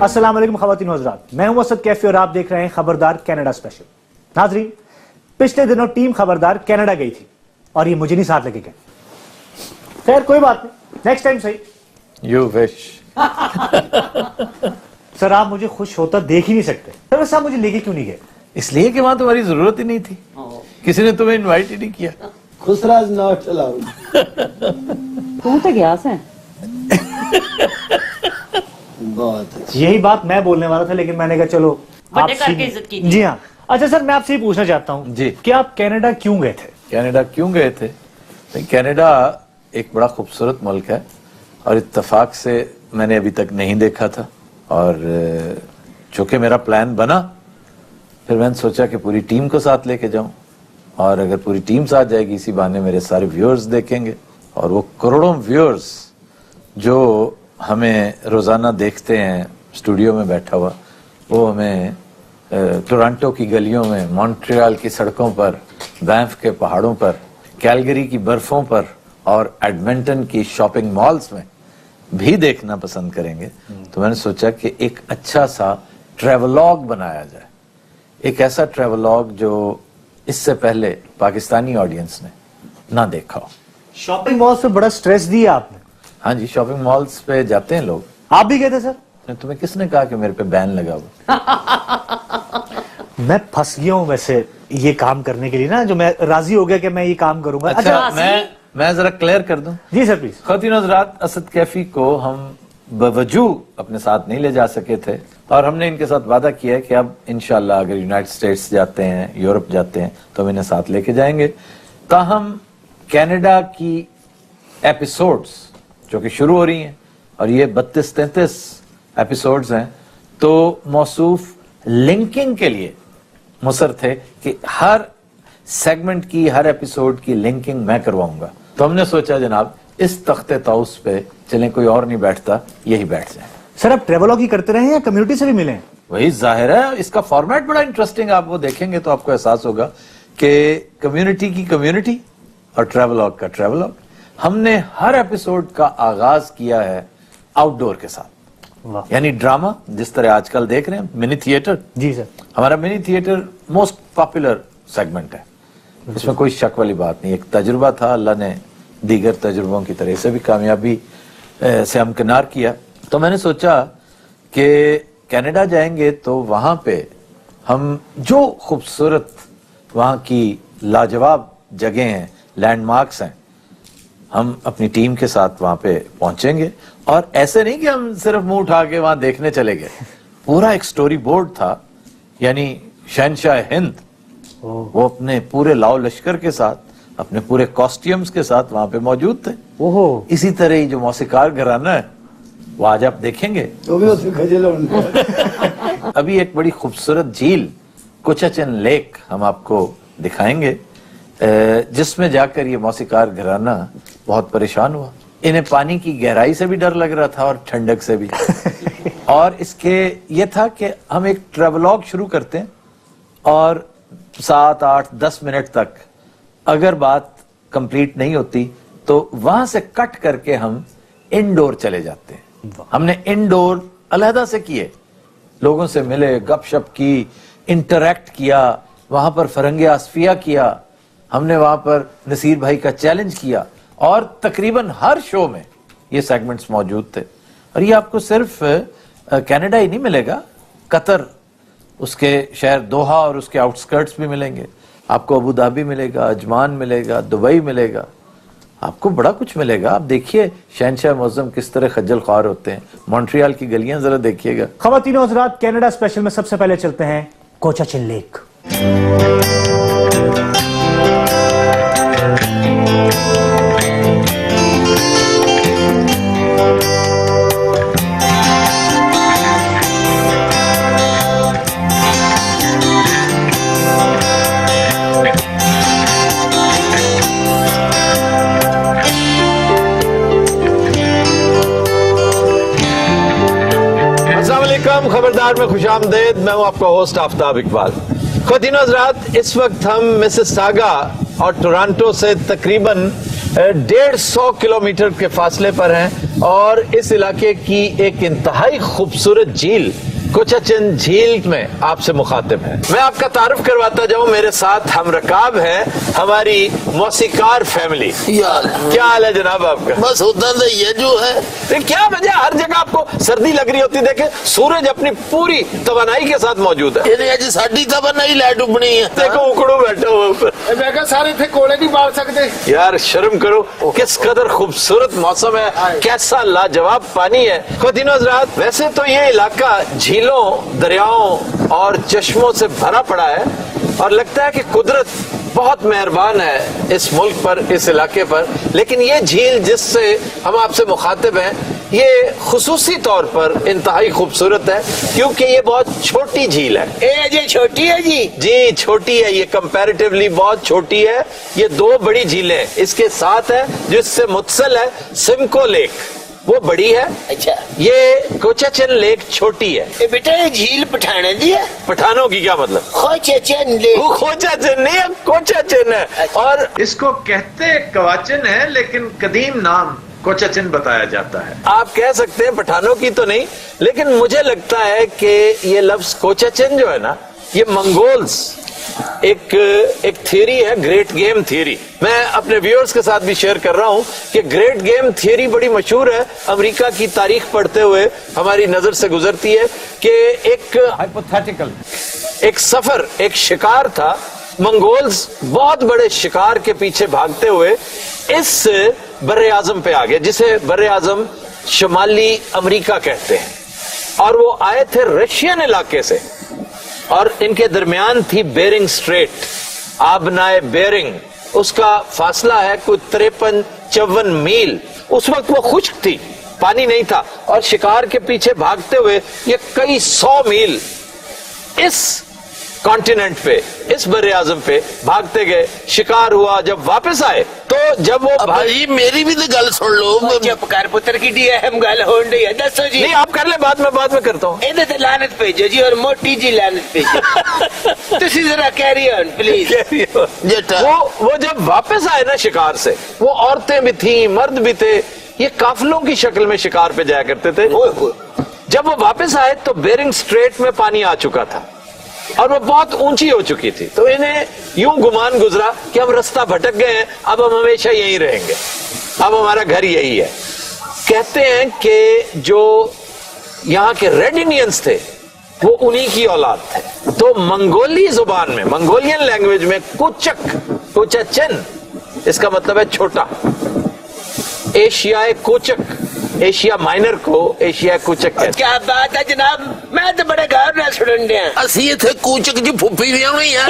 अस्सलाम वालेकुम ख़वातीन व हज़रात, मैं हूं असद कैफी और आप देख रहे हैं खबरदार कनाडा स्पेशल। नाज़रीन, पिछले दिनों टीम खबरदार कनाडा गई थी और ये मुझे नहीं साथ लेके गए। खैर कोई बात नहीं, नेक्स्ट टाइम सही। You wish. सर आप मुझे खुश होता देख ही नहीं सकते। सर वैसे आप मुझे लेके क्यों नहीं गए? इसलिए कि वहां तुम्हारी जरूरत ही नहीं थी, किसी ने तुम्हें इनवाइट ही नहीं किया। खुसराज नॉट अलाउड। तू तो गया है। बहुत अच्छा। यही बात मैं बोलने वाला था, लेकिन मैंने कहा चलो बड़े आप करके इज्जत की। जी हाँ। अच्छा सर, मैं आपसे ये पूछना चाहता हूँ जी। कि आप कनाडा क्यों गए थे? कनाडा क्यों गए थे? कनाडा एक बड़ा खूबसूरत मुल्क है और इत्तेफाक से मैंने अभी तक नहीं देखा था, और चूंकि मेरा प्लान बना, फिर मैंने सोचा कि पूरी टीम को साथ लेके जाऊं, और अगर पूरी टीम साथ जाएगी इसी बहाने मेरे सारे व्यूअर्स देखेंगे, और वो करोड़ों व्यूअर्स जो हमें रोजाना देखते हैं स्टूडियो में बैठा हुआ, वो हमें टोरंटो की गलियों में, मॉन्ट्रियल की सड़कों पर, बैंफ के पहाड़ों पर, कैलगरी की बर्फों पर और एडमंटन की शॉपिंग मॉल्स में भी देखना पसंद करेंगे। तो मैंने सोचा कि एक अच्छा सा ट्रेवलॉग बनाया जाए, एक ऐसा ट्रेवलॉग जो इससे पहले पाकिस्तानी ऑडियंस ने ना देखा हो। शॉपिंग मॉल पे बड़ा स्ट्रेस दिया आपने। हाँ जी, शॉपिंग मॉल्स पे जाते हैं लोग। आप भी गए थे सर? तुम्हें किसने कहा कि मेरे पे बैन लगा हुआ? मैं फंस गया हूँ वैसे ये काम करने के लिए ना, जो मैं राजी हो गया कि मैं ये काम करूंगा। अच्छा, मैं जरा क्लियर कर दूं। जी सर प्लीज। ख़वातीन हज़रात, असद कैफी को हम बवजू अपने साथ नहीं ले जा सके थे, और हमने इनके साथ वादा किया है कि अब इंशाल्लाह अगर यूनाइटेड स्टेट्स जाते हैं, यूरोप जाते हैं, तो हम इन्हें साथ लेके जाएंगे। ताहम कनाडा की एपिसोड्स जो कि शुरू हो रही हैं, और ये 32-33 एपिसोड्स हैं, तो मौसूफ लिंकिंग के लिए मुसर थे कि हर सेगमेंट की, हर एपिसोड की लिंकिंग मैं करवाऊंगा। तो हमने सोचा जनाब इस तख्ते ताउस पे चलें, कोई और नहीं बैठता, यही बैठ जाए। सर आप ट्रेवलॉग ही करते रहे या कम्युनिटी से भी मिले? वही जाहिर है, इसका फॉर्मेट बड़ा इंटरेस्टिंग, आप वो देखेंगे तो आपको एहसास होगा कि कम्युनिटी की कम्युनिटी और ट्रेवलॉग का ट्रेवलॉग। हमने हर एपिसोड का आगाज किया है आउटडोर के साथ, यानी ड्रामा, जिस तरह आजकल देख रहे हैं मिनी थिएटर। जी सर। हमारा mini theatre most popular segment है, इसमें कोई शक वाली बात नहीं। एक तजुर्बा था, अल्लाह ने दीगर तजुर्बों की तरह से भी कामयाबी से हमकिनार किया। तो मैंने सोचा कि कनाडा जाएंगे तो वहां पे हम जो खूबसूरत वहां की लाजवाब जगह हैं, लैंडमार्क्स हैं, हम अपनी टीम के साथ वहां पे पहुंचेंगे। और ऐसे नहीं कि हम सिर्फ मुंह उठा के वहां देखने चले गए, पूरा एक स्टोरी बोर्ड था, यानी शहनशाह हिंद वो अपने पूरे लाओ लश्कर के साथ, अपने पूरे कॉस्ट्यूम्स के साथ वहां पे मौजूद थे। ओहो। इसी तरह ही जो मौसीकार घराना है वो आज आप देखेंगे। तो भी उसमें खजल होने। अभी एक बड़ी खूबसूरत झील कोचाचन लेक हम आपको दिखाएंगे, जिसमें जाकर ये मौसीकार घराना बहुत परेशान हुआ। इन्हें पानी की गहराई से भी डर लग रहा था और ठंडक से भी। और इसके ये था कि हम एक ट्रेवलॉग शुरू करते हैं और 7, 8, 10 मिनट तक अगर बात कंप्लीट नहीं होती तो वहां से कट करके हम इनडोर चले जाते हैं। हमने इनडोर अलहदा से किए, लोगों से मिले, गपशप की, इंटरैक्ट किया, वहां पर फरंगे आसफिया किया, हमने वहां पर नसीर भाई का चैलेंज किया, और तकरीबन हर शो में ये सेगमेंट्स मौजूद थे। और ये आपको सिर्फ कनाडा ही नहीं मिलेगा, कतर, उसके शहर दोहा और उसके आउटस्कर्ट्स भी मिलेंगे, आपको अबू धाबी मिलेगा, अजमान मिलेगा, दुबई मिलेगा, आपको बड़ा कुछ मिलेगा। आप देखिए शहनशाह मुअज़्ज़म किस तरह खज्जल ख्वार होते हैं, मॉन्ट्रियल की गलियां जरा देखिएगा। ख़वातीन और हज़रात, कनाडा स्पेशल में सबसे पहले चलते हैं कोचाचिन लेक। खबरदार में खुशामदेद, मैं हूं आपका होस्ट आफ्ताब इकबाल। ख़वातीन हज़रात, इस वक्त हम मिसिसागा और टोरंटो से तकरीबन 150 किलोमीटर के फासले पर हैं और इस इलाके की एक इंतहाई खूबसूरत झील कोचाचन झील में आपसे मुखातिब है। मैं आपका तारुफ करवाता जाऊं, मेरे साथ हम रकाब है हमारी मौसीकार फैमिली। क्या हाल है जनाब आपका? बस होता तो ये जो है तो क्या वजह हर जगह आपको सर्दी लग रही होती? देखे सूरज अपनी पूरी तवानाई के साथ मौजूद है। ਇਹਨੇ ਅੱਜ ਸਾਡੀ ਤਾਂ ਨਹੀਂ ਲੈ ਡੁੱਬਣੀ ਹੈ। देखो उकड़ू बैठा हुआ ऊपर। मैं कहा सारे थे कोले नहीं बाल सकते। यार शर्म करो, किस कदर खूबसूरत मौसम है, कैसा लाजवाब पानी है। खुद हजरात, वैसे तो ये इलाका झीलों, दरियाओं और चश्मों से भरा पड़ा है और लगता है कि कुदरत बहुत मेहरबान है इस मुल्क पर, इस इलाके पर। लेकिन ये झील जिससे हम आपसे मुखातिब हैं, ये खुसूसी तौर पर इंतहाई खूबसूरत है क्योंकि ये बहुत छोटी झील है। ये छोटी है जी। जी छोटी है, ये कंपैरेटिवली बहुत छोटी है। ये 2 बड़ी झीलें इसके साथ है जिससे मुत्सल है। सिमको लेक वो बड़ी है, अच्छा ये कोचाचन लेक छोटी है। ये बेटा ये झील पठाने दी है। पठानों की क्या मतलब? कोचाचन लेक। वो कोचाचन नहीं है, कोचाचन है। अच्छा। और इसको कहते कवाचन है लेकिन कदीम नाम कोचाचन बताया जाता है। आप कह सकते हैं पठानों की तो नहीं, लेकिन मुझे लगता है कि ये लफ्ज कोचाचन जो है ना, ये मंगोल्स एक थ्योरी है, ग्रेट गेम थ्योरी। मैं अपने व्यूअर्स के साथ भी शेयर कर रहा हूं कि ग्रेट गेम थ्योरी बड़ी मशहूर है। अमेरिका की तारीख पढ़ते हुए हमारी नजर से गुजरती है कि एक हाइपोथेटिकल एक सफर, एक शिकार था। मंगोल्स बहुत बड़े शिकार के पीछे भागते हुए इस बर्रे आजम पे आ गए, जिसे बर्रे आजम शुमाली अमेरिका कहते हैं। और वो आए थे रशियन इलाके से और इनके दरमियान थी बेरिंग स्ट्रेट, आबनाए बेरिंग। उसका फासला है कुछ 53-54 मील। उस वक्त वो खुश्क थी, पानी नहीं था और शिकार के पीछे भागते हुए ये कई 100 मील इस कॉन्टिनेंट पे, इस बर्रे आजम पे भागते गए। शिकार हुआ, जब वापस आए तो जब वो भाई मेरी भी तो गल सुन लो। चुप कर पुत्र की डी अहम गल होन रही है, दसो जी। नहीं आप कर ले, बाद में करता हूँ। ਇਹਦੇ ਤੇ ਲਾनत भेजो जी और मोटी जी लानत भेजो। तुसी जरा कैरी ऑन प्लीज। जेठा वो जब वापस आए ना शिकार से, वो औरतें भी थी, मर्द भी थे, ये काफिलों की शक्ल में शिकार पे जाया करते थे। जब वो वापस आए तो बेरिंग स्ट्रेट में पानी आ चुका था और वो बहुत ऊंची हो चुकी थी। तो इन्हें यूं गुमान गुजरा कि हम रास्ता भटक गए हैं, अब हम हमेशा यहीं रहेंगे, अब हमारा घर यही है। कहते हैं कि जो यहाँ के रेड इंडियंस थे वो उन्हीं की औलाद थे। तो मंगोली जुबान में, मंगोलियन लैंग्वेज में कोचाचन इसका मतलब है छोटा। एशियाई कोचक, एशिया माइनर को एशिया कोचक कहते हैं। क्या बात है जनाब, मैं तो बड़े गौर ना सुन रहा। असि इथे कोचक जी फुफी भी आनी है।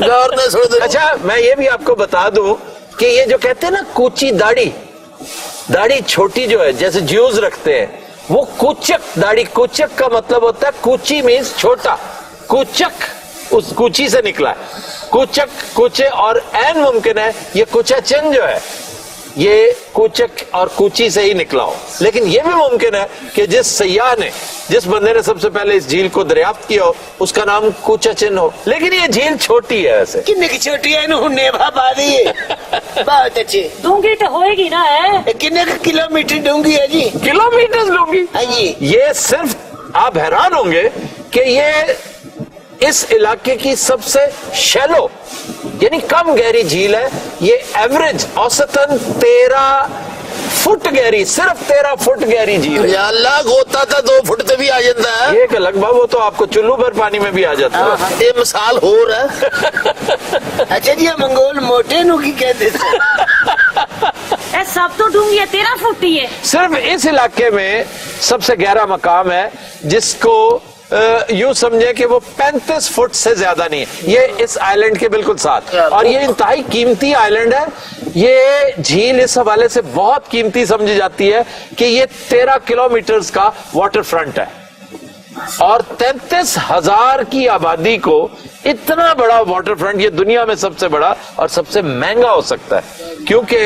गौर ना सुन। अच्छा मैं ये भी आपको बता दूं कि ये जो कहते हैं ना कूची दाढ़ी, दाढ़ी छोटी जो है जैसे ज्यूज रखते हैं, वो कुचक दाढ़ी, कुचक का मतलब होता है, कूची मीन्स छोटा, कुचक उस कूची से निकला है। कुचक, कुचे और एन मुमकिन है ये कोचाचन जो है ये कुचक और कूची से ही निकला हो। लेकिन यह भी मुमकिन है कि जिस सयाह ने, जिस बंदे ने सबसे पहले इस झील को दरियाफ्त किया हो, उसका नाम कोचाचन हो। लेकिन ये झील छोटी है वैसे। कितने की छोटी है? नेभा पा दी है। बहुत अच्छी डूंगी तो होएगी ना है। कितने किलोमीटर डूंगी है जी? किलोमीटर डूंगी। हाँ जी। ये सिर्फ आप हैरान होंगे कि ये इस इलाके की सबसे शैलो यानी कम गहरी झील है। ये एवरेज औसतन 13 फुट गहरी, सिर्फ 13 फुट गहरी झील है। अल्लाह होता था 2 फुट ते भी आ जाता है। ये एक लगभग वो तो आपको चुल्लू भर पानी में भी आ जाता है। ये मिसाल हो रहा है। अच्छा जी मंगोल मोटे नु की कहते थे। सब तो डूंगी है, 13 फुट ही है। सिर्फ इस इलाके में सबसे गहरा मकाम है जिसको यूं समझे कि वो 35 फुट से ज्यादा नहीं है। ये इस आइलैंड के बिल्कुल साथ, और ये इंतहाई कीमती आइलैंड है। ये झील इस हवाले से बहुत कीमती समझी जाती है कि ये 13 किलोमीटर का वाटर फ्रंट है और 33,000 की आबादी को इतना बड़ा वाटर फ्रंट, ये दुनिया में सबसे बड़ा और सबसे महंगा हो सकता है क्योंकि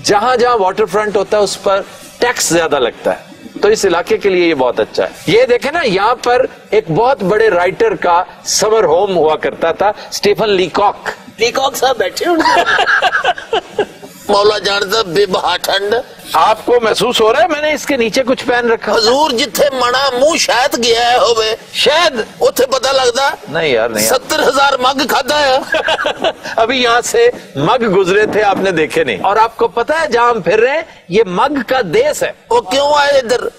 जहां जहां वाटर फ्रंट होता है उस पर टैक्स ज्यादा लगता है। तो इस इलाके के लिए ये बहुत अच्छा है। ये देखें ना, यहाँ पर एक बहुत बड़े राइटर का समर होम हुआ करता था, स्टीफन लीकॉक। लीकॉक साहब बैठे होंगे। मौला जानता बेबहा ठंड आपको महसूस हो रहा है मैंने इसके नीचे कुछ पहन रखा? हजूर जिथे मना मुंह शायद गया है होवे शायद उथे पता लगता नहीं यार, नहीं 70,000 मग खादा है। अभी यहाँ से मग गुजरे थे, आपने देखे नहीं। और आपको पता है जहां हम फिर रहे हैं ये मग का देश है। वो क्यों आए इधर?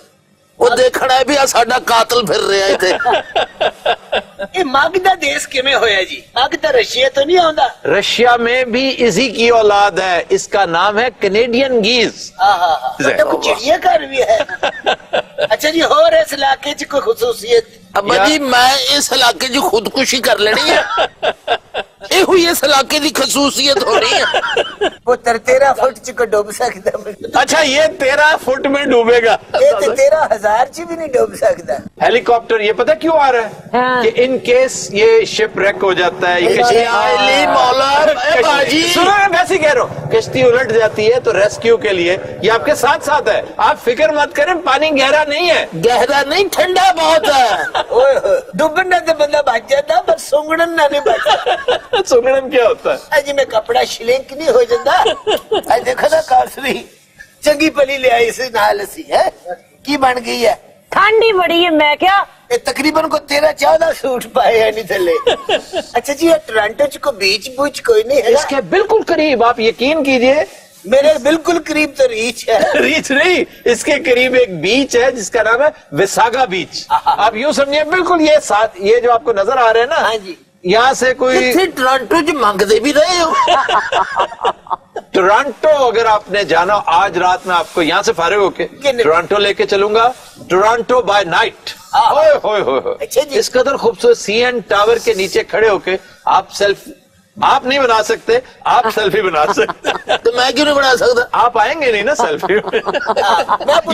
वो देखना है भी आ साडा कातल फिर रहा है इथे। ये मग दा देश किमें होया जी? मग तो रशिया तो नहीं आंदा? रशिया में भी इसी की औलाद है, इसका नाम है कैनेडियन गीज। तो चिड़िया घर भी है। अच्छा जी, और इस इलाके च कोई खुसूसियत? अब जी मैं इस इलाके की खुदकुशी कर लेनी है, ये हुई इस इलाके की खसूसियत हो रही है। वो 13 फुट च को डूब सकता। अच्छा, ये 13 फुट में डूबेगा। ये तो 13,000 च भी नहीं डूब सकता। हेलीकॉप्टर ये पता क्यों आ रहा है? हाँ। कि इन केस ये शिप रैक हो जाता है, ये कश्ती अली मौला ए बाजी सुनो, मैं वैसे ही कह रहा हूँ, कश्ती उलट जाती है तो रेस्क्यू के लिए ये आपके साथ साथ है। आप फिक्र मत करें, पानी गहरा नहीं है। गहरा नहीं, ठंडा बहुत है। ओए होए, डूबना तो बंदा बच जाता पर सुंगड़न ना नहीं बचता। सुगड़न क्या होता है? अजी मैं कपड़ा श्रिंक नहीं हो जाता। आज देखो ना कासरी चंगी पली ले आई इस नाल सी है की बन गई है। ठंडी बड़ी है, मैं क्या ये तकरीबन को 13-14 सूट पाए है नहीं थले। अच्छा जी, ये टोरंटो च को बीच बूच कोई नहीं है? इसके बिल्कुल करीब, आप यकीन कीजिए, मेरे बिल्कुल करीब तो रीच है। रीच नहीं, इसके करीब एक बीच है जिसका नाम है विसागा बीच। आप यूं समझिए, बिल्कुल ये साथ, ये जो आपको नजर आ रहे हैं ना, हाँ जी, यहाँ से कोई इथे टोरंटो च मंगते भी रहे हो। टोरंटो अगर आपने जाना, आज रात में आपको यहाँ से फारिग होके कितने? टोरंटो लेके चलूंगा। Toronto by night. होए होए होए, अच्छा जी। इस कदर खूबसूरत सीएन टावर के नीचे खड़े होके आप नहीं बना सकते, आप सेल्फी बना सकते। तो मैं क्यों नहीं बना सकता? आप आएंगे नहीं ना सेल्फी,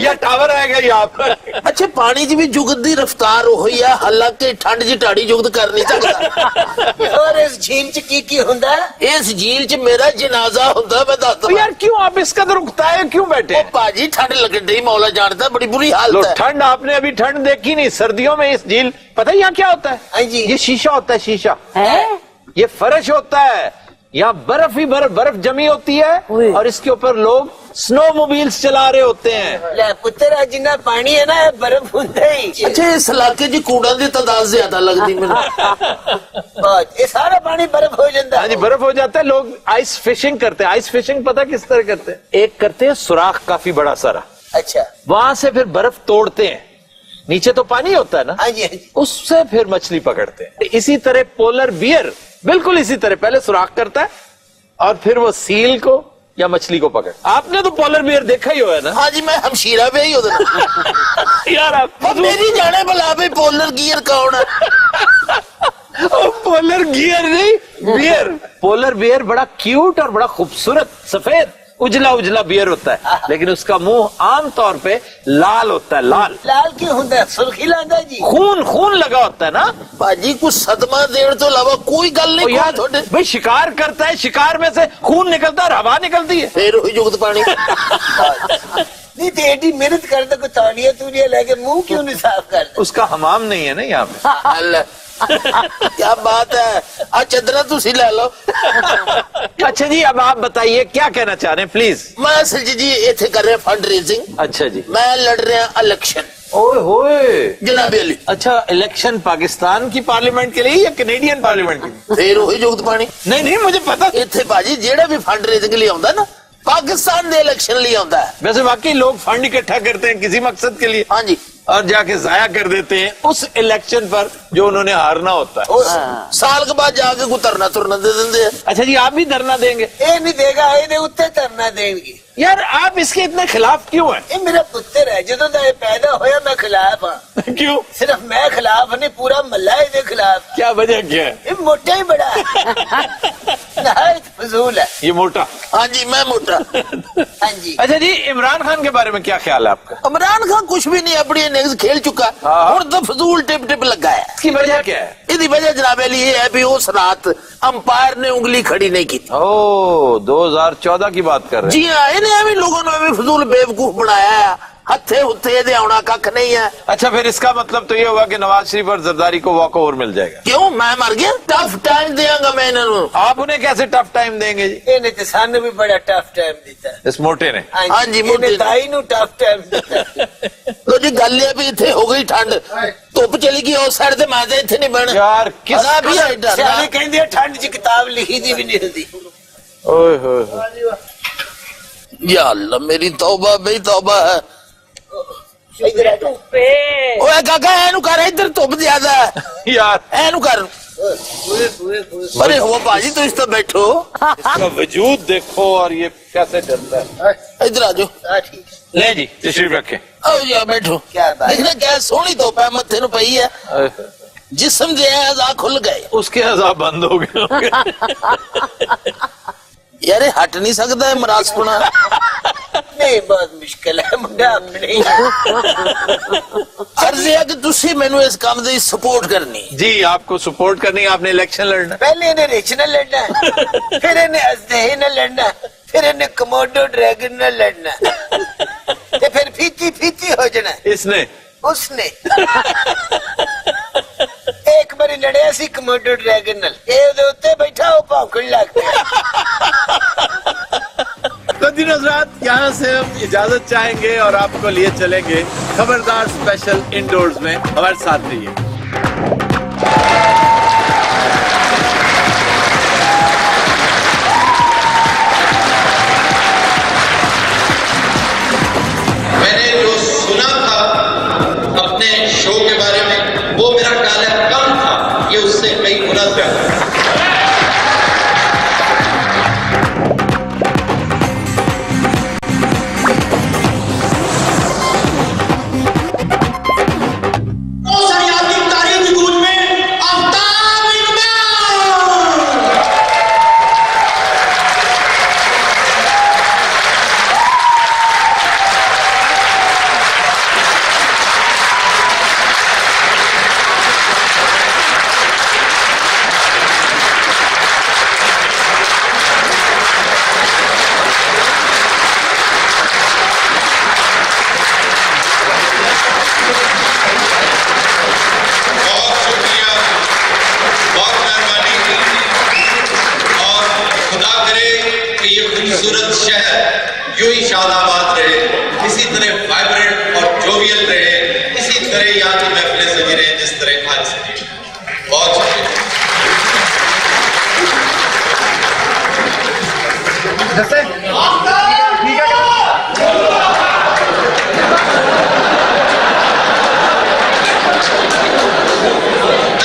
या टावर आएगा यहाँ पर। अच्छा, पानी च भी जुगत दी रफ्तार हुई है, हालांकि ठंड च ढाड़ी जुगत कर नहीं सकता। और इस झील च की हुंदा है? इस झील च मेरा जनाजा होता मैं दस तो यार क्यों आप इस कदर उकताए क्यों बैठे? पाजी ठंड लगन रही, मौला जानता बड़ी बुरी लो, हालत है। ठंड आपने अभी ठंड देखी नहीं। सर्दियों में इस झील, पता है यहाँ क्या होता है? हाँ जी। ये शीशा होता है, शीशा है? ये फर्श होता है, यहाँ बर्फ ही बर्फ जमी होती है और इसके ऊपर लोग स्नोमोबाइल्स चला रहे होते हैं। ले पुत्र जिन्ना पानी है ना बर्फ होता ही। अच्छा, इस इलाके च कूड़ा की तादाद ज्यादा लगती मैंने। बहुत, ये सारा पानी बर्फ हो जाता हाँ जी, बर्फ हो जाता है। लोग आइस फिशिंग करते हैं। आइस फिशिंग पता किस तरह करते हैं? एक करते हैं सुराख काफी बड़ा सारा, अच्छा, वहां से फिर बर्फ तोड़ते हैं, नीचे तो पानी होता है ना, हाँ जी, हाँ जी। उससे फिर मछली पकड़ते हैं। इसी तरह पोलर बियर बिल्कुल इसी तरह पहले सुराख करता है और फिर वो सील को या मछली को पकड़। आपने तो पोलर बियर देखा ही होगा ना? हाँ जी, मैं हमशीरा पे ही होता यार आप मेरी जाने भला भी पोलर गियर कौन है? पोलर गियर नहीं, बियर। पोलर बियर बड़ा क्यूट और बड़ा खूबसूरत सफेद उजला उजला बियर होता है, लेकिन उसका मुंह आमतौर पे लाल होता है। लाल लाल क्यों होता है? सुर्खी लादा जी। खून लगा होता है ना। भाजी कुछ सदमा देने तो अलावा कोई गल तो नहीं। यार भाई शिकार करता है, शिकार में से खून निकलता है और हवा निकलती है। फिर हुई जुगत पानी। नहीं तो एडी मेहनत करता कोई तालिया तूलिया लेके मुंह क्यों नहीं साफ करता? उसका हमाम नहीं है ना यहाँ पे। अल्लाह, क्या बात है। आज चदरा तुसी ले लो। अच्छा जी, अब आप बताइए क्या कहना चाह रहे हैं प्लीज। मैं असल जी इथे कर रहे फंड रेजिंग। अच्छा जी, मैं लड़ रहा इलेक्शन। ओए होए, जनाबे अली। अच्छा, इलेक्शन पाकिस्तान की पार्लियामेंट के लिए या कैनेडियन पार्लियामेंट के लिए? फिर हुई जुगत पानी। नहीं मुझे पता। इथे भाजी जेड़ा भी फंड रेजिंग लिए आंदा ना, पाकिस्तान दे इलेक्शन लिए आंदा है। वैसे वाकई लोग फंड इकट्ठा करते हैं किसी मकसद के लिए हाँ जी, और जाके जाया कर देते हैं उस इलेक्शन पर जो उन्होंने हारना होता है। उस साल के बाद जाके गुतरना तुरना दे देंगे। अच्छा जी, आप भी धरना देंगे? ये नहीं देगा, ये उत्ते धरना देंगे। यार आप इसके इतने खिलाफ क्यों हैं? ये मेरा पुत्र है, जो तो ये पैदा होया मैं खिलाफ हाँ। क्यों? सिर्फ मैं खिलाफ नहीं, पूरा मल्ला इसके खिलाफ। क्या वजह क्या है? ये मोटा ही बड़ा है। नहायत फजूल है। ये मोटा। हाँ जी, मैं मोटा। हाँ जी। अच्छा जी, इमरान खान के बारे में क्या ख्याल है आपका? इमरान खान कुछ भी नहीं, अपनी इनिंग्स खेल चुका, हाँ। और तो फजूल टिप टिप लगा है। इसकी वजह क्या है? इसकी वजह जनाब अली ये है भी उस रात अंपायर ने उंगली खड़ी नहीं की। ओ, 2014 की बात कर रहे हैं। जी हाँ, इन्हें अभी लोगों ने अभी फजूल बेवकूफ बनाया है हथे उत्थे दे आउणा कख नहीं है। अच्छा फिर इसका मतलब तो ये होगा कि नवाज शरीफ और जरदारी को वॉक ओवर मिल जाएगा। क्यों मैं मर गया? टफ टाइम देंगा मैं इन्हों। आप उन्हें कैसे टफ टाइम देंगे जी? इन्हें तो सानू भी बड़ा टफ टाइम दिता। इस मोटे ने? हाँ जी, मोटे ने। ताई नू टफ टाइम दिता। तो जी गल ये भी इत्थे हो गई ठंड, धुप चली गई उस साइड ते मैं इत्थे नहीं बन यार किस भी है डर। सियाने कहंदे ठंड च किताब लिखी दी भी नहीं हुंदी। ओए होए या अल्लाह मेरी तौबा बई तौबा है। इधर आ तू। ओए काका एनु कर, इधर धुप ज्यादा है यार, एनु कर। अरे हो भाजी तुम इस तो बैठो, इसका वजूद देखो और ये कैसे डरता है। इधर आ जाओ। ले जी तशरीफ रखें। आओ या बैठो। क्या बात देखना क्या सोहनी धुप है, मत्थे नु पई है, जिस्म जे अज़ा खुल गए। उसके अज़ाब बंद हो गए। यार हट नहीं सकता है मरासपना। नहीं बहुत मुश्किल है मुंडा अपने। अर्ज है कि तुसी मैनू इस काम दी सपोर्ट करनी। जी आपको सपोर्ट करनी, आपने इलेक्शन लड़ना। पहले इन्हें रिच न लड़ना है, फिर इन्हें अजदही न लड़ना है, फिर इन्हें कमोडो ड्रैगन न लड़ना है, ते फिर फीची फीची हो जाना है। इसने उसने एक बारी लड़िया सी कमोडो ड्रैगन नाल, ये उहदे उत्ते बैठा हो भौंकण लग पिया। तो दिन हज़रात यहाँ से हम इजाजत चाहेंगे और आपको लिए चलेंगे खबरदार स्पेशल इंडोर्स में। हमारे साथ रहिए। मैंने जो सुना था अपने शो के बारे में वो मेरा ख्याल कम था, ये उससे कई गुना ज्यादा। खूबसूरत शहर यूं ही शादाबाद रहे, इसी तरह वाइब्रेंट और जोवियल रहे, इसी तरह यहाँ की महफिलें सजी रहे जिस तरह आज सजी। बहुत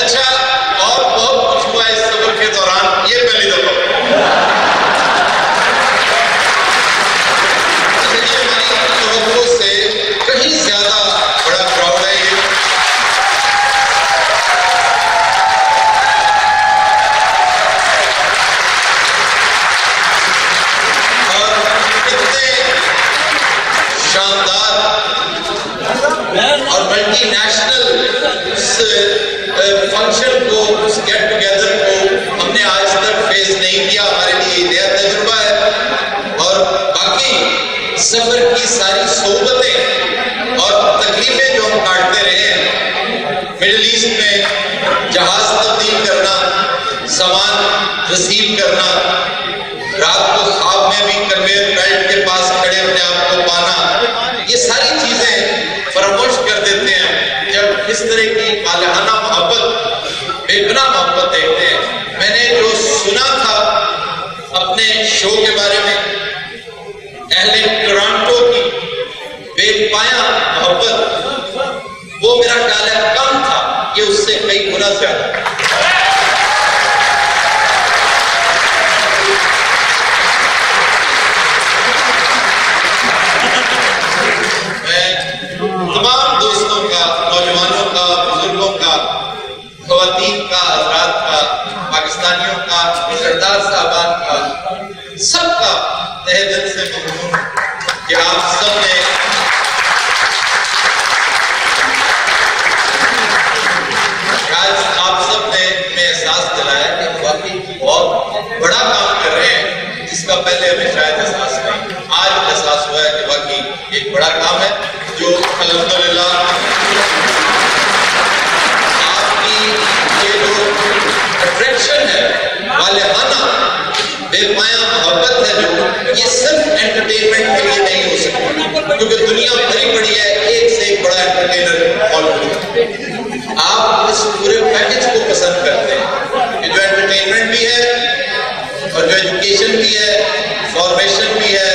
अच्छा और बहुत कुछ हुआ इस सफर के दौरान, ये पहली दफा। कहीं ज्यादा बड़ा क्राउड है ये। और इतने शानदार और मल्टीनेशनल फंक्शन को, उस गेट टुगेदर को हमने आज तक फेस नहीं किया। हमारे लिए नया तजुर्बा है। और बाकी सफर की सारी सोबतें और तकलीफें जो हम काटते रहे हैं, मिडिल ईस्ट में जहाज तब्दील करना, सामान रिसीव करना, रात को ख्वाब में भी कन्वेयर बेल्ट के पास खड़े अपने आप को पाना, ये सारी चीजें फरामोश कर देते हैं जब इस तरह की मालहाना मोहब्बत, बेगुनाह मोहब्बत देखते हैं। मैंने जो सुना था अपने शो के बारे में, अहले टोरंटो की बेपाया मोहब्बत, वो मेरा ख्याल है कम था, ये उससे कई गुना ज्यादा। मैं तमाम दोस्तों का, नौजवानों का, बुजुर्गों का, ख़वातीन का, हज़रात का, पाकिस्तानियों का, सरदार साहबान का, सबका तहे दिल से ममनून कि आप सब ने आज आप सब ने हमें एहसास दिलाया कि हम वाकई बहुत बड़ा काम कर रहे हैं, जिसका पहले हमें शायद एहसास नहीं। आज एहसास हुआ है कि वाकई एक बड़ा बड़ा काम है जो अल्हम्दुलिल्लाह आपकी ये जो अट्रैक्शन है, वालिहाना बेपाया मोहब्बत है, जो ये सिर्फ एंटरटेनमेंट के लिए नहीं हो सकती, क्योंकि दुनिया भरी पड़ी है, एक से एक बड़ा एंटरटेनर मौजूद। आप इस पूरे पैकेज को पसंद करते हैं, ये जो एंटरटेनमेंट भी है और जो एजुकेशन भी है, फॉर्मेशन भी है,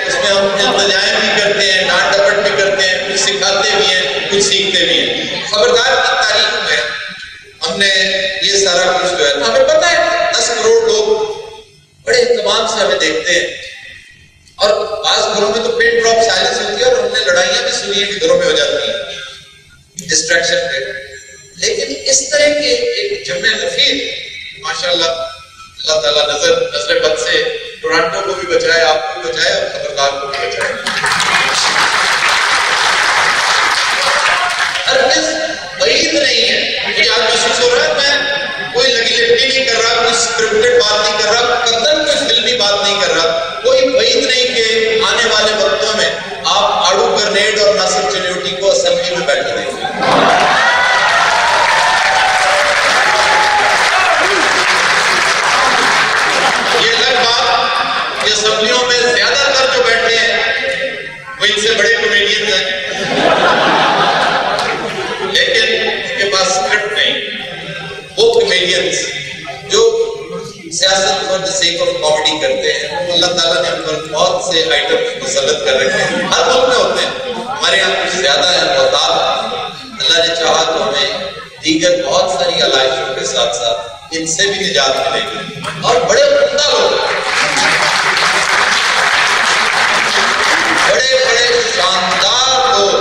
इसमें हम इल्तिजाम भी करते हैं, डांट डपट भी करते हैं, कुछ सिखाते भी हैं, कुछ सीखते भी हैं। खबरदार की तारीख में हमने ये सारा कुछ जो है, हमें पता है 10 करोड़ लोग बड़े इत्मीनान से हमें देखते हैं और आज घरों में तो पिन ड्रॉप साइलेंस होती है और हमने लड़ाइयां भी सुनी है कि घरों में हो जाती हैं डिस्ट्रैक्शन पे। लेकिन इस तरह के एक जम्मे नफीर माशाल्लाह, अल्लाह ताला नजर बद से टोरंटो को भी बचाए, आपको भी बचाए और खबरदार को भी बचाए। हरगिज़ बईद नहीं है कि आज महसूस हो रहा है मैं कोई लगी लिपटी नहीं कर रहा, कोई स्क्रिप्टेड बात नहीं कर रहा, कतई कोई फिल्मी बात नहीं कर रहा, कोई बईद नहीं कि आने वाले वक्तों में आप आड़ू ग्रेनेड और नासिर चन्योटी को असेंबली में बैठे देंगे। असेंबलियों में ज्यादातर जो बैठे हैं वो इनसे बड़े कॉमेडियन हैं, लेकिन उनके पास स्क्रिप्ट नहीं। वो कॉमेडियंस जो सियासत for the sake of comedy करते हैं, अल्लाह ताला ने उन पर बहुत से आइटम मुसल्लत कर रखे हैं, हर मुल्क में होते हैं, हमारे यहाँ कुछ ज्यादा है बहुत। अल्लाह ने चाहा तो हमें दीगर बहुत सारी आलाइशों के साथ साथ इनसे भी निजात मिलेगी और बड़े उम्दा लोग, बड़े शानदार लोग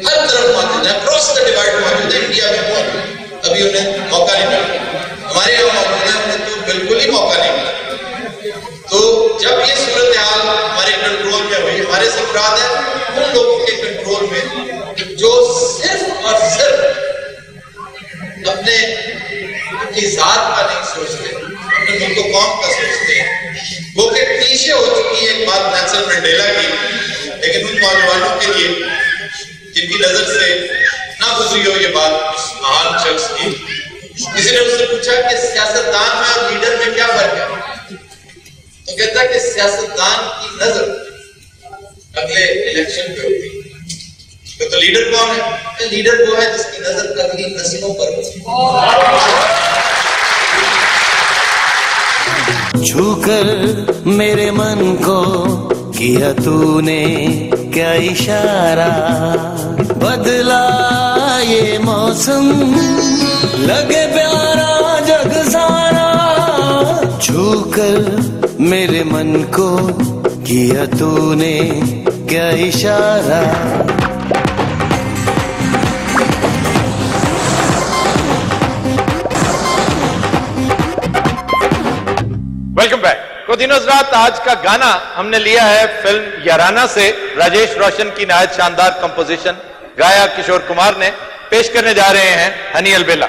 हर तरफ मौजूद है, क्रॉस द डिवाइड मौजूद है, इंडिया में मौजूद। अभी उन्हें मौका नहीं मिला, हमारे यहाँ मौजूद है, उन्हें तो बिल्कुल ही मौका नहीं मिला। तो जब ये सूरत हाल हमारे कंट्रोल में हुई, हमारे से मुराद है उन लोगों के कंट्रोल में जो सिर्फ और सिर्फ अपने जात का नहीं सोचते, अपने मुल्क कौम का सोचते हैं। वो के क्लीशे हो चुकी है एक बात नेल्सन मंडेला की, लेकिन उन नौजवानों के लिए जिनकी नजर से ना गुजरी हो ये बात उस महान शख्स की, किसी ने उससे पूछा कि सियासतदान में और लीडर में क्या फर्क है, तो कहता है कि सियासतदान की नजर अगले इलेक्शन पे होती है, तो लीडर कौन है? लीडर वो है जिसकी नजर अगली नस्लों पर होती। छूकर मेरे मन को किया तूने क्या इशारा, बदला ये मौसम लगे प्यारा जग सारा। छूकर मेरे मन को किया तूने क्या इशारा। Welcome back. तो दिनों रात आज का गाना हमने लिया है फिल्म याराना से, राजेश रोशन की नहायत शानदार कंपोजिशन, गाया किशोर कुमार ने। पेश करने जा रहे हैं हनी अलबेला।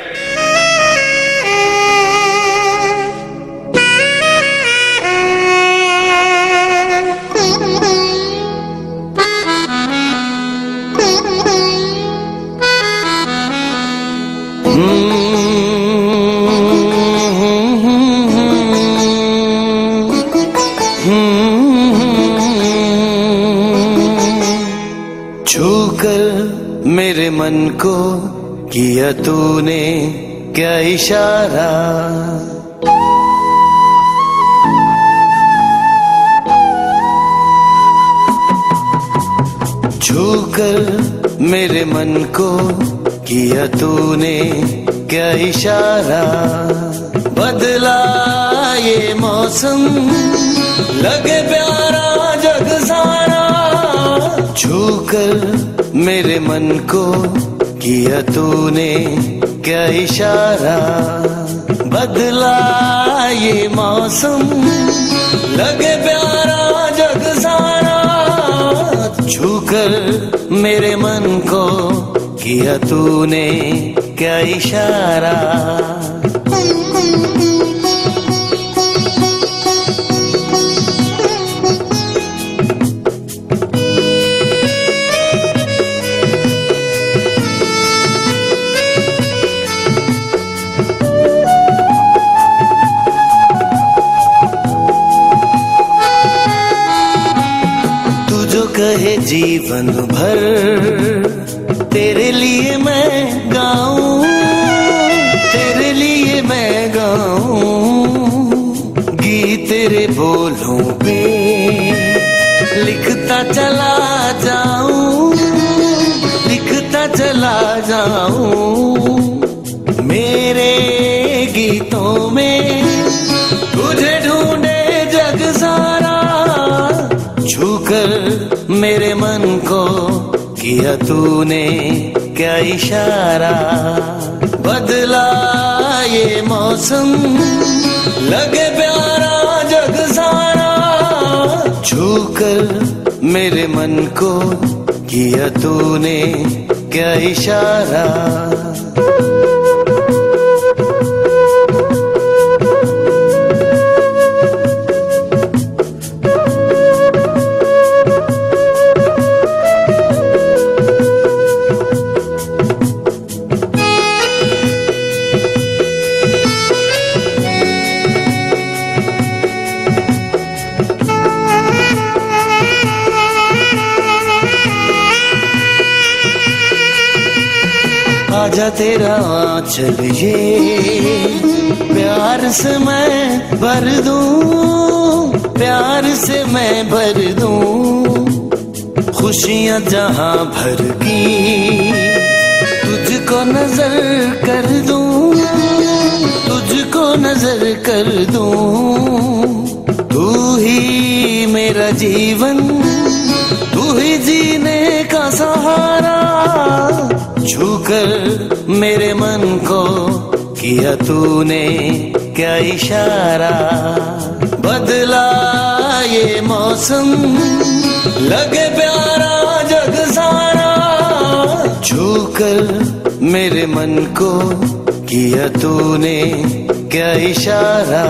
छूकर मेरे मन को किया तूने क्या इशारा। छूकर मेरे मन को किया तूने क्या इशारा। बदला ये मौसम लगे प्यारा जग सारा। छूकर मेरे मन को किया तूने क्या इशारा। बदला ये मौसम लगे प्यारा जग सारा। छूकर मेरे मन को किया तूने क्या इशारा। कहे जीवन भर तेरे लिए मैं गाऊं, तेरे लिए मैं गाऊं, गीत तेरे बोलों पे लिखता चला जाऊं, लिखता चला जाऊं, मेरे गीतों में तुझे ढूंढे जग सारा, छूकर मेरे मन को किया तूने क्या इशारा, बदला ये मौसम लगे प्यारा जग सारा, छूकर मेरे मन को किया तूने क्या इशारा। आजा तेरा आंचल ये प्यार से मैं भर दूं, प्यार से मैं भर दूं, खुशियां जहां भर की तुझको नजर कर दूं, तुझको नजर कर दूं, तू ही मेरा जीवन, तू ही जीने का सहारा, छूकर मेरे मन को किया तूने क्या इशारा, बदला ये मौसम लगे प्यारा जग सारा, छूकर मेरे मन को किया तूने क्या इशारा।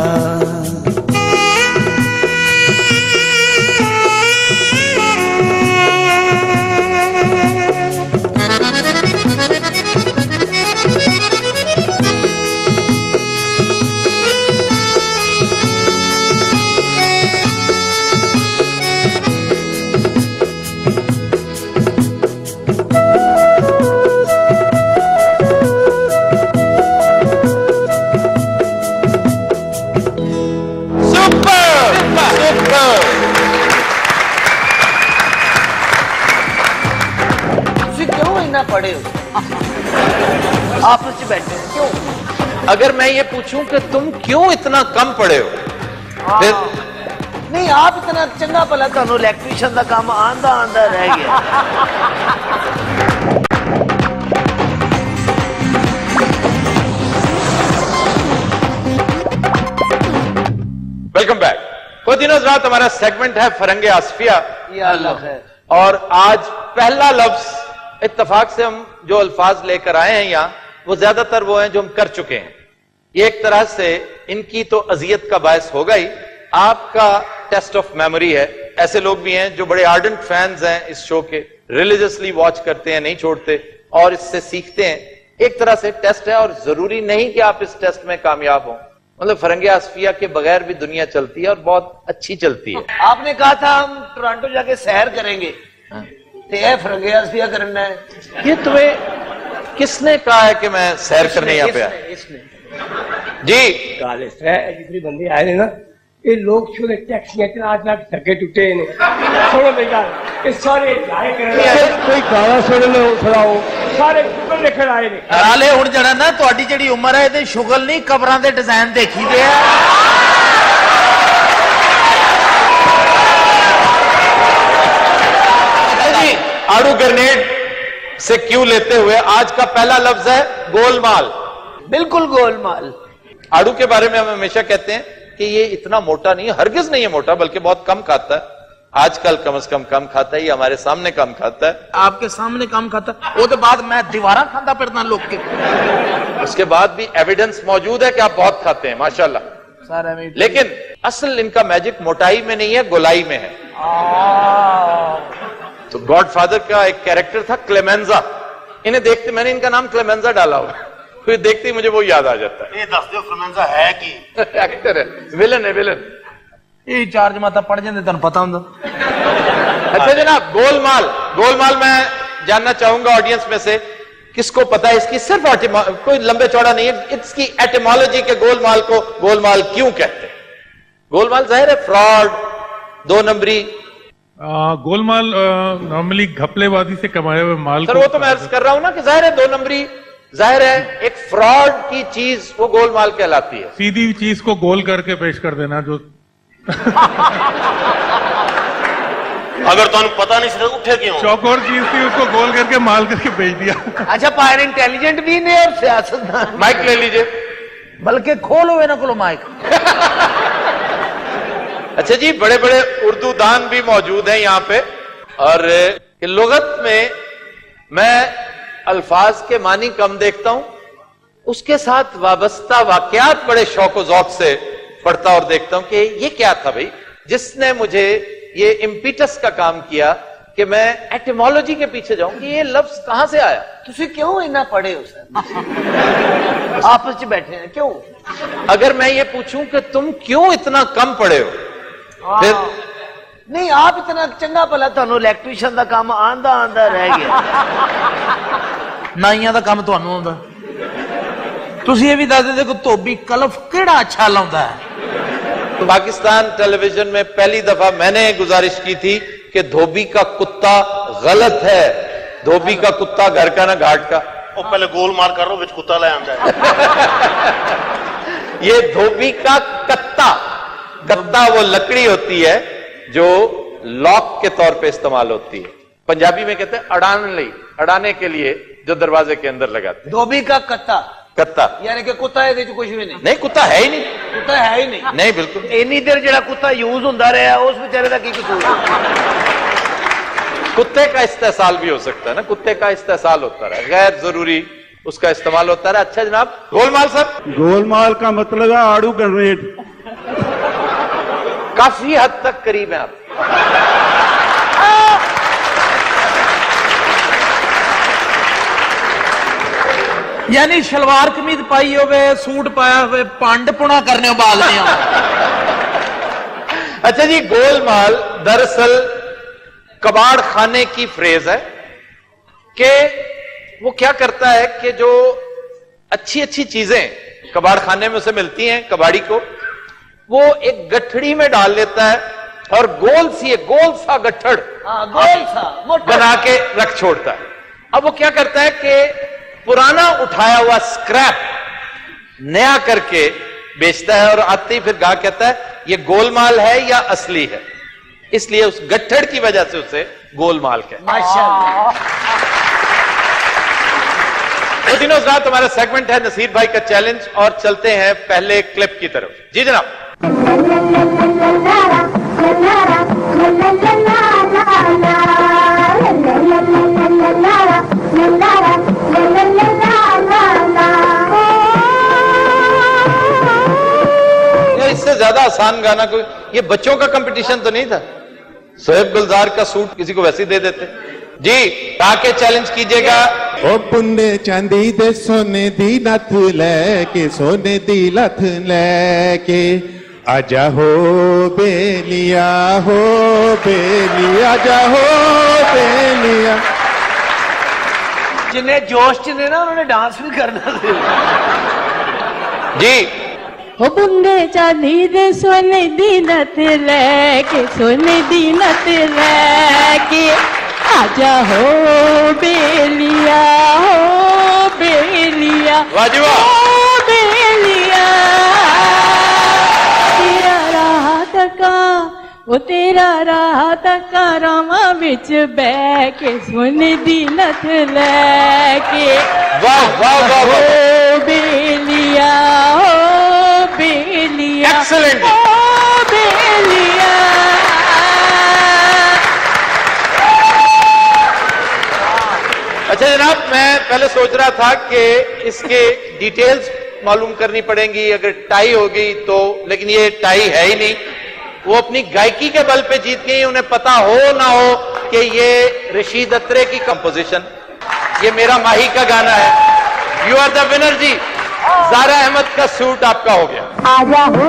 पढ़े हो आप नीचे बैठे हो क्यों? अगर मैं ये पूछूं कि तुम क्यों इतना कम पढ़े हो, फिर नहीं आप इतना चंगा भला तुहानू इलेक्ट्रीशियन का काम आंदा आंदा रह गया। Welcome back. कुछ दिनों रात हमारा सेगमेंट है फरंगे आसफिया, और आज पहला लफ्ज इत्तफाक से हम जो अल्फाज लेकर आए हैं यहां वो ज्यादातर वो हैं जो हम कर चुके हैं। ये एक तरह से इनकी तो अजियत का बायस होगा ही, आपका टेस्ट ऑफ मेमोरी है। ऐसे लोग भी हैं जो बड़े आर्डेंट फैंस हैं इस शो के, रिलीजियसली वॉच करते हैं, नहीं छोड़ते और इससे सीखते हैं। एक तरह से टेस्ट है और जरूरी नहीं कि आप इस टेस्ट में कामयाब हो। मतलब फरंगे आसफिया के बगैर भी दुनिया चलती है और बहुत अच्छी चलती है। आपने कहा था हम टोरंटो जाके सैर करेंगे, फरंगे आसफिया करना है। ये तुम्हें किसने कहा है कि मैं सैर करने यहाँ पे आया? जी जितने बंदे आए ने ना ये लोग छोटे टैक्सियां चला चला थके टूटे ने, सुनो मेरी गल, ये सारे जाए करने कोई गाना सुन लो सुनाओ, सारे शुगल लिखण आए ने। हाले हुण जड़ा ना तुहाडी जेड़ी उम्र है ते शुगल नहीं कबरां दे डिजाइन देखी दे आ। आड़ू ग्रेनेड से क्यों लेते हुए आज का पहला लफ्ज है गोलमाल। बिल्कुल गोलमाल। आड़ू के बारे में हम हमेशा कहते हैं कि ये इतना मोटा नहीं है, हरगिज नहीं है मोटा, बल्कि बहुत कम खाता है। आजकल कम से कम खाता है, ये हमारे सामने कम खाता है। आपके सामने कम खाता है, वो तो बाद मैं दीवारा खाता फिरना लोग के। उसके बाद भी एविडेंस मौजूद है कि आप बहुत खाते हैं माशाल्लाह। लेकिन असल इनका मैजिक मोटाई में नहीं है, गोलाई में है। तो गॉडफादर का एक कैरेक्टर था क्लेमेंजा, इन्हें देखते मैंने इनका नाम क्लेमेंजा डाला हुआ, फिर देखते ही मुझे वो याद आ जाता है। ये दस दो क्लेमेंजा है कि एक्टर है, विलन है, विलन। ये चार जमाता पढ़ जाते तेन पता होंगे। अच्छा जनाब, गोलमाल, गोलमाल मैं जानना चाहूंगा ऑडियंस में से किसको पता है इसकी सिर्फ कोई लंबे चौड़ा नहीं है, इसकी एटिमोलॉजी के गोलमाल को गोलमाल क्यों कहते हैं? गोलमाल जाहिर है फ्रॉड, दो नंबरी। गोलमाल नॉर्मली घपलेबाजी से कमाए हुए माल। सर वो तो मैं अर्ज कर रहा हूं ना कि जाहिर है दो नंबरी, जाहिर है एक फ्रॉड की चीज वो गोलमाल कहलाती है। सीधी चीज को गोल करके पेश कर देना जो अगर तुम पता नहीं तो उठे क्यों? चौकोर चीज थी उसको गोल करके माल करके बेच दिया। अच्छा पायर इंटेलिजेंट भी ने और सियासतदान। माइक ले लीजिए, बल्कि खोलो ना को माइक। अच्छा जी, बड़े बड़े उर्दू दान भी मौजूद हैं यहाँ पे, और लुगत में मैं अल्फाज के मानी कम देखता हूं, उसके साथ वाबस्ता वाकयात बड़े शौक व ज़ौक़ से पढ़ता और देखता हूं कि ये क्या था भाई जिसने मुझे ये इम्पीटस का काम किया कि मैं एटिमोलॉजी के पीछे जाऊं कि ये लफ्ज कहां से आया। तुसी क्यों इतना पढ़े हो सर? आपस में बैठे हैं क्यों? अगर मैं ये पूछूं कि तुम क्यों इतना कम पढ़े हो, फिर नहीं आप इतना चंगा भला ਤੁਹਾਨੂੰ ਇਲੈਕਟ੍ਰੀਸ਼ੀਅਨ ਦਾ ਕੰਮ ਆਂਦਾ ਰਹਿ ਗਿਆ। ਨਾਈਆਂ ਦਾ ਕੰਮ ਤੁਹਾਨੂੰ ਆਉਂਦਾ। ਤੁਸੀਂ ਇਹ ਵੀ ਦੱਸ ਦਿੰਦੇ ਕਿ ਧੋਬੀ ਕਲਫ ਕਿਹੜਾ ਅੱਛਾ ਲਾਉਂਦਾ ਹੈ। पाकिस्तान टेलीविजन में पहली दफा मैंने गुजारिश की थी कि धोबी का कुत्ता गलत है, धोबी का कुत्ता घर का ना घाट का। ਉਹ ਪਹਿਲੇ ਗੋਲ ਮਾਰ ਕਰ ਲੋ ਵਿੱਚ ਕੁੱਤਾ ਲੈ ਆਂਦਾ ਹੈ। ये धोबी का कत्ता, कत्ता वो लकड़ी होती है जो लॉक के तौर पे इस्तेमाल होती है। पंजाबी में कहते हैं अड़ाने के लिए जो दरवाजे के अंदर लगाते हैं। धोबी का कत्ता, कत्ता यानी कि कुत्ता है कुछ भी नहीं। नहीं, कुत्ता है ही नहीं, कुत्ता है ही नहीं। नहीं बिल्कुल। इन्नी देर जरा कुत्ता यूज होता रहा उस बेचारे का की कसूर? कुत्ते का इस्तेसाल भी हो सकता है ना, कुत्ते का इस्तेसाल होता रहा, गैर जरूरी उसका इस्तेमाल होता रहा। अच्छा जनाब, गोलमाल सर? गोलमाल का मतलब है आड़ू ग्रेनेड। काफी हद तक करीब है आप। यानी शलवार कमीज पाई होवे, सूट पाया हुए, पंड पुना करने बालने। अच्छा जी, गोलमाल दरअसल कबाड़ खाने की फ्रेज है कि वो क्या करता है कि जो अच्छी अच्छी चीजें कबाड़ खाने में उसे मिलती हैं कबाड़ी को, वो एक गठड़ी में डाल लेता है और गोल सा गठड़ बना के रख छोड़ता है। अब वो क्या करता है कि पुराना उठाया हुआ स्क्रैप नया करके बेचता है और आते ही फिर गाहक कहता है ये गोलमाल है या असली है, इसलिए उस गट्ठड़ की वजह से उसे गोलमाल कहते हैं। माशाअल्लाह। तो दिनों रात हमारा सेगमेंट है नसीर भाई का चैलेंज, और चलते हैं पहले क्लिप की तरफ। जी जनाब। इससे ज्यादा आसान गाना कोई, ये बच्चों का कंपटीशन तो नहीं था। सोहेब गुलजार का सूट किसी को वैसे ही दे देते। जी ताके चैलेंज कीजिएगा। ओ पुन्ने चांदी दे सोने दी नथ लेके, सोने दी लथ लेके आजा हो बेलिया, हो बेलिया, आजा हो बेलिया। जिन्हें जोश च ने ना उन्होंने डांस भी करना था। जी। हो बुंदे चांदी दे सोने दी नथ लेके, सोने दी नथ लेके आजा हो बेलिया, हो बेलिया, हो बेलिया। तेरा रात का वो तेरा रात का रामा बिच बह के, सोने दी नथ लेके हो बेलिया, हो बेलिया, एक्सीलेंट, हो बेलिया। अच्छा जनाब, मैं पहले सोच रहा था कि इसके डिटेल्स मालूम करनी पड़ेंगी अगर टाई हो गई तो, लेकिन ये टाई है ही नहीं। वो अपनी गायकी के बल पे जीत गई, उन्हें पता हो ना हो कि ये रशीद अत्रे की कंपोजिशन, ये मेरा माही का गाना है। यू आर द विनर जी। ज़ारा अहमद का सूट आपका हो गया। आजा हो